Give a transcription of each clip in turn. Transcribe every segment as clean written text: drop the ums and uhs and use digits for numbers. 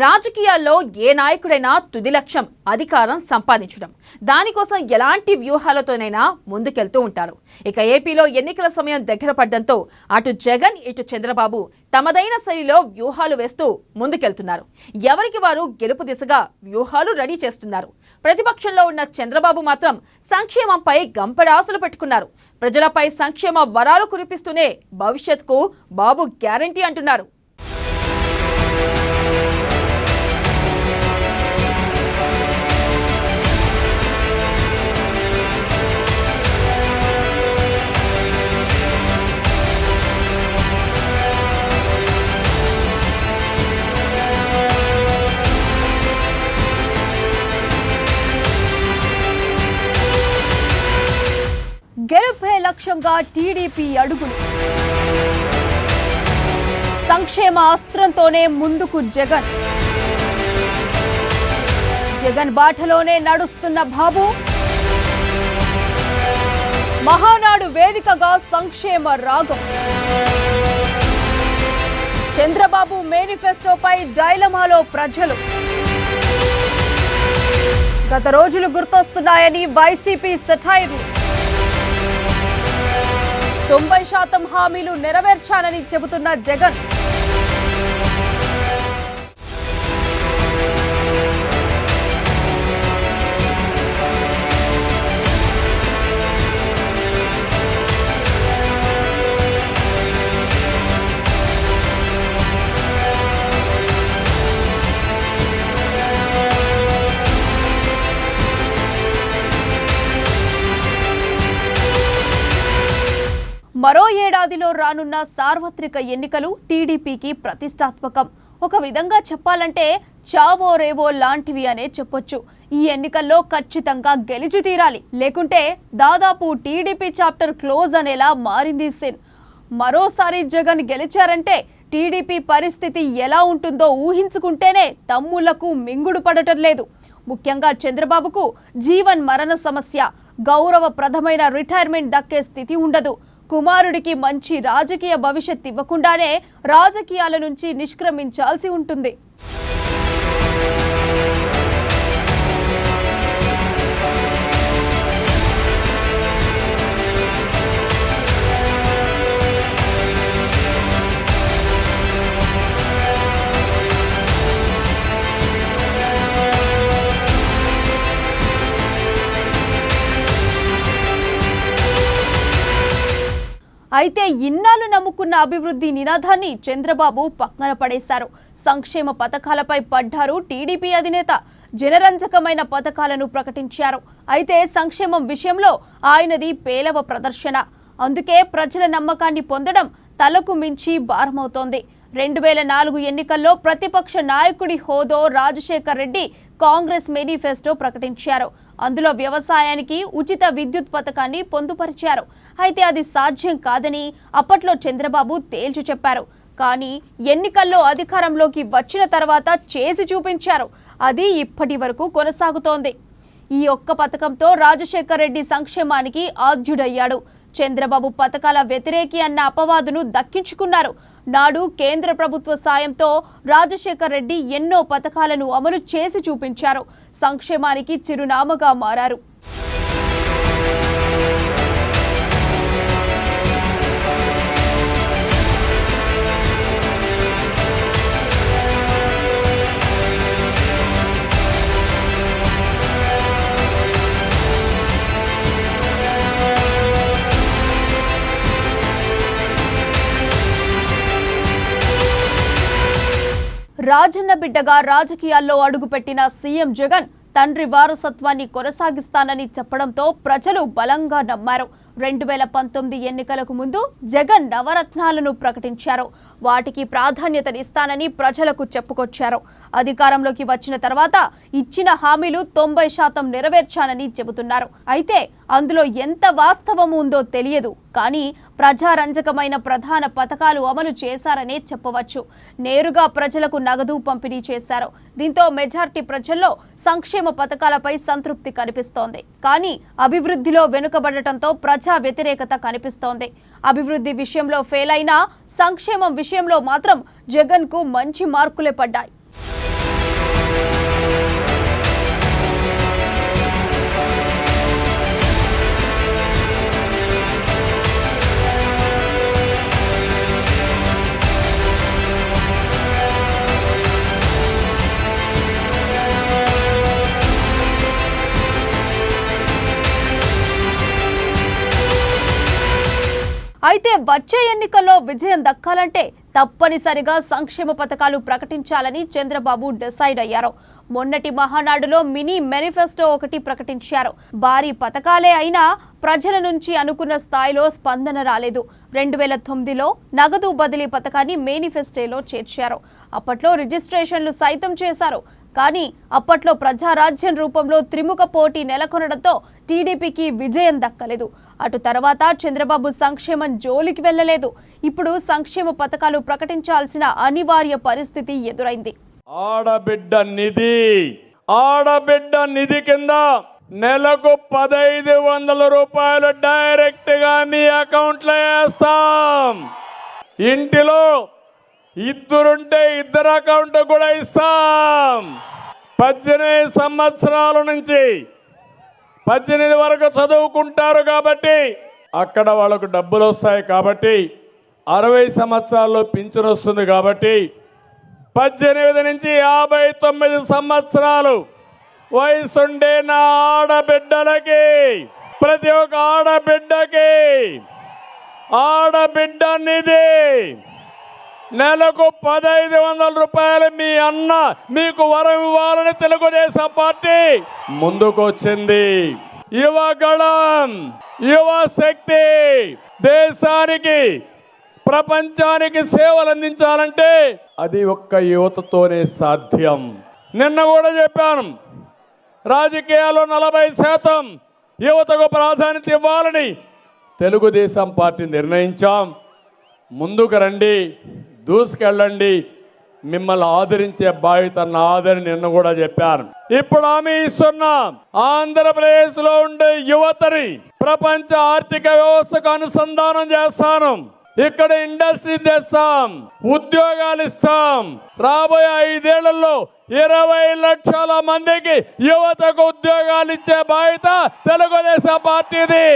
రాజకీయాల్లో ఏ నాయకుడైనా తుది లక్ష్యం అధికారం సంపాదించడం. దానికోసం ఎలాంటి వ్యూహాలతోనైనా ముందుకెళ్తూ ఉంటారు. ఇక ఏపీలో ఎన్నికల సమయం దగ్గర పడడంతో అటు జగన్ ఇటు చంద్రబాబు తమదైన శైలిలో వ్యూహాలు వేస్తూ ముందుకెళ్తున్నారు. ఎవరికి వారు గెలుపు దిశగా వ్యూహాలు రెడీ చేస్తున్నారు. ప్రతిపక్షంలో ఉన్న చంద్రబాబు మాత్రం సంక్షేమంపై గంపెడాసులు పెట్టుకున్నారు. ప్రజలపై సంక్షేమ వరాలు కురిపిస్తూనే భవిష్యత్తుకు బాబు గ్యారంటీ అంటున్నారు. గెలుపే లక్ష్యంగా టీడీపీ అడుగులు. సంక్షేమ అస్త్రంతోనే ముందుకు జగన్. జగన్ బాటలోనే నడుస్తున్న బాబు. మహానాడు వేదికగా సంక్షేమ రాగం. చంద్రబాబు మేనిఫెస్టోపై డైలమాలో ప్రజలు. గత రోజులు గుర్తొస్తున్నాయని వైసీపీ సెటైర్లు. 90% హామీలు నెరవేర్చానని చెబుతున్న జగన్. మరో ఏడాదిలో రానున్న సార్వత్రిక ఎన్నికలు టీడీపీకి ప్రతిష్టాత్మకం. ఒక విధంగా చెప్పాలంటే చావో రేవో లాంటివి అనే చెప్పొచ్చు. ఈ ఎన్నికల్లో ఖచ్చితంగా గెలిచి తీరాలి, లేకుంటే దాదాపు టీడీపీ చాప్టర్ క్లోజ్ అనేలా మారింది సీన్. మరోసారి జగన్ గెలిచారంటే టీడీపీ పరిస్థితి ఎలా ఉంటుందో ఊహించుకుంటేనే తమ్ముళ్లకు మింగుడు పడటం లేదు. ముఖ్యంగా చంద్రబాబుకు జీవన్ మరణ సమస్య, గౌరవప్రదమైన రిటైర్మెంట్ దక్కే స్థితి ఉండదు. కుమారుడికి మంచి రాజకీయ భవిష్యత్ ఇవ్వకుండానే రాజకీయాల నుంచి నిష్క్రమించాల్సి ఉంటుంది. అయితే ఇన్నాళ్ళు నమ్ముకున్న అభివృద్ధి నినాదాన్ని చంద్రబాబు పక్కన పడేశారు. సంక్షేమ పథకాలపై పడ్డారు టీడీపీ అధినేత. జనరంజకమైన పథకాలను ప్రకటించారు. అయితే సంక్షేమం విషయంలో ఆయనది పేలవ ప్రదర్శన. అందుకే ప్రజల నమ్మకాన్ని పొందడం తలకు మించి భారమవుతోంది. 2004 ఎన్నికల్లో ప్రతిపక్ష నాయకుడి హోదో రాజశేఖర్ రెడ్డి కాంగ్రెస్ మేనిఫెస్టో ప్రకటించారు. అందులో వ్యవసాయానికి ఉచిత విద్యుత్ పథకాన్ని పొందుపరిచారు. అయితే అది సాధ్యం కాదని అప్పట్లో చంద్రబాబు తేల్చి చెప్పారు. కానీ ఎన్నికల్లో అధికారంలోకి వచ్చిన తర్వాత చేసి చూపించారు. అది ఇప్పటి వరకు కొనసాగుతోంది. ఈ ఒక్క పథకంతో రాజశేఖర్ రెడ్డి సంక్షేమానికి ఆద్యుడయ్యాడు. చంద్రబాబు పథకాల వ్యతిరేకి అన్న అపవాదును దక్కించుకున్నారు. నాడు కేంద్ర ప్రభుత్వ సాయంతో రాజశేఖర్ రెడ్డి ఎన్నో పథకాలను అమలు చేసి చూపించారు. సంక్షేమానికి చిరునామాగా మారారు. రాజన్న బిడ్డగా రాజకీయాల్లో అడుగుపెట్టిన సీఎం జగన్ తండ్రి వారసత్వాన్ని కొనసాగిస్తానని చెప్పడంతో ప్రజలు బలంగా నమ్మారు. 2019 ఎన్నికలకు ముందు జగన్ నవరత్నాలను ప్రకటించారు. వాటికి ప్రాధాన్యతనిస్తానని ప్రజలకు చెప్పుకొచ్చారు. అధికారంలోకి వచ్చిన తర్వాత ఇచ్చిన హామీలు 90% నెరవేర్చానని చెబుతున్నారు. అయితే అందులో ఎంత వాస్తవం ఉందో తెలియదు. కానీ ప్రజారంజకమైన ప్రధాన పథకాలు అమలు చేశారనే చెప్పవచ్చు. నేరుగా ప్రజలకు నగదు పంపిణీ చేశారు. దీంతో మెజారిటీ ప్రజల్లో సంక్షేమ పథకాలపై సంతృప్తి కనిపిస్తోంది. కానీ అభివృద్ధిలో వెనుకబడటంతో ప్రజా వ్యతిరేకత కనిపిస్తోంది. అభివృద్ధి విషయంలో ఫెయిల్ అయినా సంక్షేమం విషయంలో మాత్రం జగన్ కు మంచి మార్కులే పడ్డాయి. వచ్చే ఎన్నికల్లో విజయం దక్కాలంటే తప్పనిసరిగా సంక్షేమ పథకాలు ప్రకటించాలని చంద్రబాబు డిసైడ్ అయ్యారు. మొన్నటి మహానాడులో మినీ మేనిఫెస్టో ఒకటి ప్రకటించారు. భారీ పథకాలే అయినా ప్రజల నుంచి అనుకున్న స్థాయిలో స్పందన రాలేదు. 2009లో నగదు బదిలీ పథకాన్ని మేనిఫెస్టోలో చేర్చారు. అప్పట్లో రిజిస్ట్రేషన్లు సైతం చేశారు. కానీ అప్పట్లో ప్రజారాజ్యం రూపంలో త్రిముఖ పోటీ నెలకొనడంతో టీడీపీకి విజయం దక్కలేదు. అటు తర్వాత చంద్రబాబు సంక్షేమం జోలికి వెళ్లలేదు. ఇప్పుడు సంక్షేమ పథకాలు ప్రకటించాల్సిన అనివార్య పరిస్థితి ఎదురైంది. ఆడబిడ్డ నిధి కింద నెలకు 1500 రూపాయలు డైరెక్ట్ గా మీ అకౌంట్ లో వేస్తాం. ఇంటిలో ఇద్దరుంటే ఇద్దరు అకౌంట్ కూడా ఇస్తాం. 18 సంవత్సరాల నుంచి 18 వరకు చదువుకుంటారు కాబట్టి అక్కడ వాళ్ళకు డబ్బులు వస్తాయి. కాబట్టి 60 సంవత్సరాల్లో పింఛన్ వస్తుంది. కాబట్టి 18 నుంచి 59 సంవత్సరాలు వయసుండే నా ఆడబిడ్డలకి, ప్రతి ఒక్క ఆడబిడ్డ నిధి నెలకు 1500 రూపాయలు మీ అన్న మీకు వరం ఇవ్వాలని తెలుగుదేశం పార్టీ ముందుకు వచ్చింది. యువగళం, యువశక్తి దేశానికి, ప్రపంచానికి సేవలు అందించాలంటే అది ఒక్క యువతతోనే సాధ్యం. నిన్న కూడా చెప్పాను, రాజకీయాల్లో 40% యువతకు ప్రాధాన్యత ఇవ్వాలని తెలుగుదేశం పార్టీ నిర్ణయించాం. ముందుకు రండి, దూసుకెళ్ళండి, మిమ్మల్ని ఆదరించే బాధ్యత నాదని నిన్న కూడా చెప్పాను. ఇప్పుడు హామీ ఇస్తున్నాం, ఆంధ్రప్రదేశ్ లో ఉండే యువతని ప్రపంచ ఆర్థిక వ్యవస్థకు అనుసంధానం చేస్తాను. ఇక్కడ ఇండస్ట్రీ తెస్తాం, ఉద్యోగాలు ఇస్తాం. రాబోయే 5 ఏళ్లలో 20 లక్షల మందికి యువతకు ఉద్యోగాలు ఇచ్చే బాధ్యత తెలుగుదేశం పార్టీది.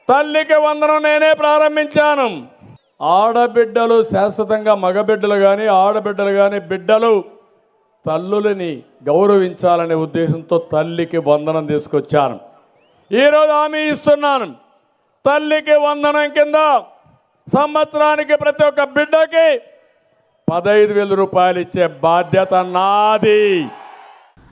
తల్లికి వందనం నేనే ప్రారంభించాను. ఆడబిడ్డలు శాశ్వతంగా, మగబిడ్డలు కానీ ఆడబిడ్డలు కానీ బిడ్డలు తల్లులని గౌరవించాలనే ఉద్దేశంతో తల్లికి వందనం తీసుకొచ్చాను. ఈరోజు హామీ ఇస్తున్నాను, తల్లికి వందనం కింద సంవత్సరానికి ప్రతి ఒక్క బిడ్డకి 15,000 రూపాయలు ఇచ్చే బాధ్యత నాది.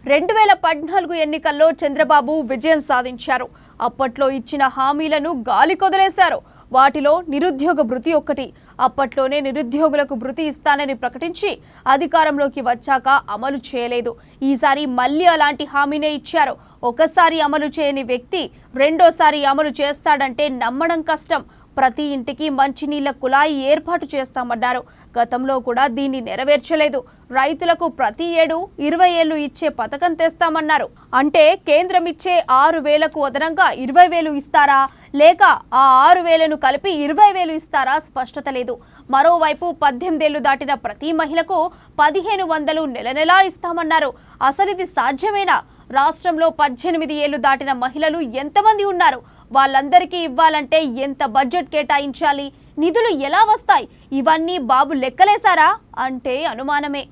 2014 ఎన్నికల్లో చంద్రబాబు విజయం సాధించారు. అప్పట్లో ఇచ్చిన హామీలను గాలి కొదిలేశారు. వాటిలో నిరుద్యోగ భృతి ఒకటి. అప్పట్లోనే నిరుద్యోగులకు భృతి ఇస్తానని ప్రకటించి అధికారంలోకి వచ్చాక అమలు చేయలేదు. ఈసారి మళ్ళీ అలాంటి హామీనే ఇచ్చారు. ఒకసారి అమలు చేయని వ్యక్తి రెండోసారి అమలు చేస్తాడంటే నమ్మడం కష్టం. ప్రతి ఇంటికి మంచినీళ్ల కుళాయి ఏర్పాటు చేస్తామన్నారు. గతంలో కూడా దీన్ని నెరవేర్చలేదు. రైతులకు ప్రతి ఏడు 20 ఏళ్లు ఇచ్చే పథకం తెస్తామన్నారు. అంటే కేంద్రం ఇచ్చే 6,000కు అదనంగా 20,000 ఇస్తారా, లేక ఆ 6,000ను కలిపి 20,000 ఇస్తారా స్పష్టత లేదు. మరోవైపు 18 ఏళ్లు దాటిన ప్రతి మహిళకు 1,500 నెల నెలా ఇస్తామన్నారు. అసలు ఇది సాధ్యమేనా? రాష్ట్రంలో 18 ఏళ్లు దాటిన మహిళలు ఎంతమంది ఉన్నారు? వాళ్ళందరికీ ఇవ్వాలంటే ఎంత బడ్జెట్ కేటాయించాలి? నిధులు ఎలా వస్తాయి? ఇవన్నీ బాబు లెక్కలేశారా అంటే అనుమానమే.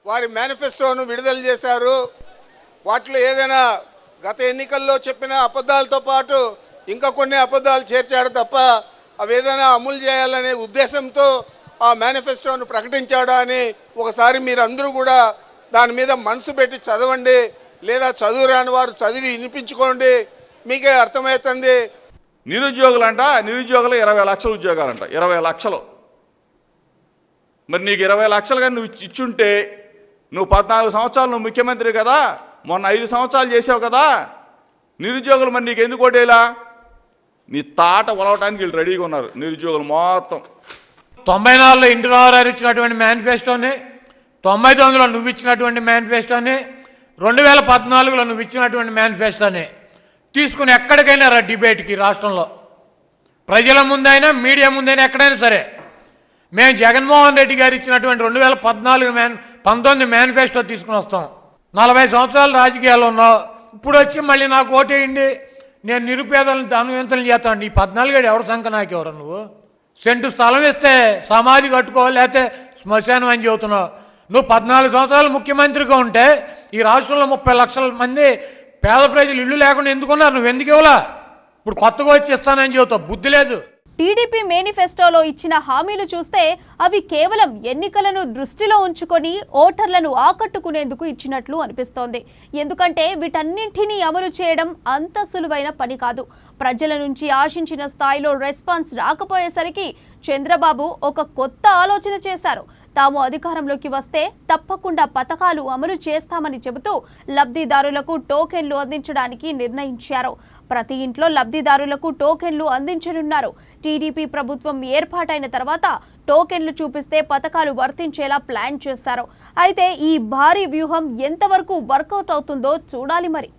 వారి మేనిఫెస్టోను విడుదల చేశారు. వాటిలో ఏదైనా గత ఎన్నికల్లో చెప్పిన అబద్ధాలతో పాటు ఇంకా కొన్ని అబద్ధాలు చేర్చాడు తప్ప అవి ఏదైనా అమలు చేయాలనే ఉద్దేశంతో ఆ మేనిఫెస్టోను ప్రకటించాడా అని ఒకసారి మీరందరూ కూడా దాని మీద మనసు పెట్టి చదవండి, లేదా చదువు రాని వారు చదివి వినిపించుకోండి, మీకే అర్థమవుతుంది. నిరుద్యోగులంట, నిరుద్యోగులు 20 లక్షల ఉద్యోగాలంట. 20 లక్షలు. మరి నీకు 20 లక్షలు కానీ నువ్వు ఇచ్చుంటే, నువ్వు 14 సంవత్సరాలు నువ్వు ముఖ్యమంత్రి కదా, మొన్న 5 సంవత్సరాలు చేసావు కదా, నిరుద్యోగులు మరి నీకు ఎందుకు ఓటేలా? నీ తాట ఒలవటానికి వీళ్ళు రెడీగా ఉన్నారు నిరుద్యోగులు మొత్తం. 94లో ఇంటి రావు ఇచ్చినటువంటి మేనిఫెస్టోని, 99లో నువ్వు ఇచ్చినటువంటి మేనిఫెస్టోని, 2014లో నువ్వు ఇచ్చినటువంటి మేనిఫెస్టోని తీసుకుని ఎక్కడికైనా రా డిబేట్కి. రాష్ట్రంలో ప్రజల ముందైనా మీడియా ముందైనా ఎక్కడైనా సరే మేము జగన్మోహన్ రెడ్డి గారు ఇచ్చినటువంటి 2019 మేనిఫెస్టో తీసుకుని వస్తాం. 40 సంవత్సరాలు రాజకీయాల్లో ఉన్నావు, ఇప్పుడు వచ్చి మళ్ళీ నాకు ఓటేయండి, నేను నిరుపేదలను ధనవంతులు చేస్తాను. ఈ 14 ఏడు ఎవరు సంఖ్య నాకెవరు? నువ్వు సెంటు స్థలం ఇస్తే సమాధి కట్టుకోవాలి, లేకపోతే శ్మశానం అని చెబుతున్నావు. నువ్వు 14 సంవత్సరాలు ముఖ్యమంత్రిగా ఉంటే ఈ రాష్ట్రంలో 30 లక్షల మంది పేద ప్రజలు ఇల్లు లేకుండా ఎందుకున్నారు? నువ్వు ఎందుకు ఇవ్వలా? ఇప్పుడు కొత్తగా వచ్చి ఇస్తానని చెబుతావు, బుద్ధి లేదు. టీడీపీ మేనిఫెస్టోలో ఇచ్చిన హామీలు చూస్తే అవి కేవలం ఎన్నికలను దృష్టిలో ఉంచుకొని ఓటర్లను ఆకట్టుకునేందుకు ఇచ్చినట్లు అనిపిస్తోంది. ఎందుకంటే వీటన్నింటినీ అమలు చేయడం అంత సులువైన పని కాదు. ప్రజల నుంచి ఆశించిన స్థాయిలో రెస్పాన్స్ రాకపోయేసరికి చంద్రబాబు ఒక కొత్త ఆలోచన చేశారు. తాము అధికారంలోకి వస్తే తప్పకుండా పథకాలు అమలు చేస్తామని చెబుతూ లబ్ధిదారులకు టోకెన్లు అందించడానికి నిర్ణయించారు. ప్రతి ఇంట్లో లబ్ధిదారులకు టోకెన్లు అందించనున్నారు. టీడీపీ ప్రభుత్వం ఏర్పాటైన తర్వాత టోకెన్లు చూపిస్తే పథకాలు వర్తించేలా ప్లాన్ చేశారు. అయితే ఈ భారీ వ్యూహం ఎంతవరకు వర్కౌట్ అవుతుందో చూడాలి మరి.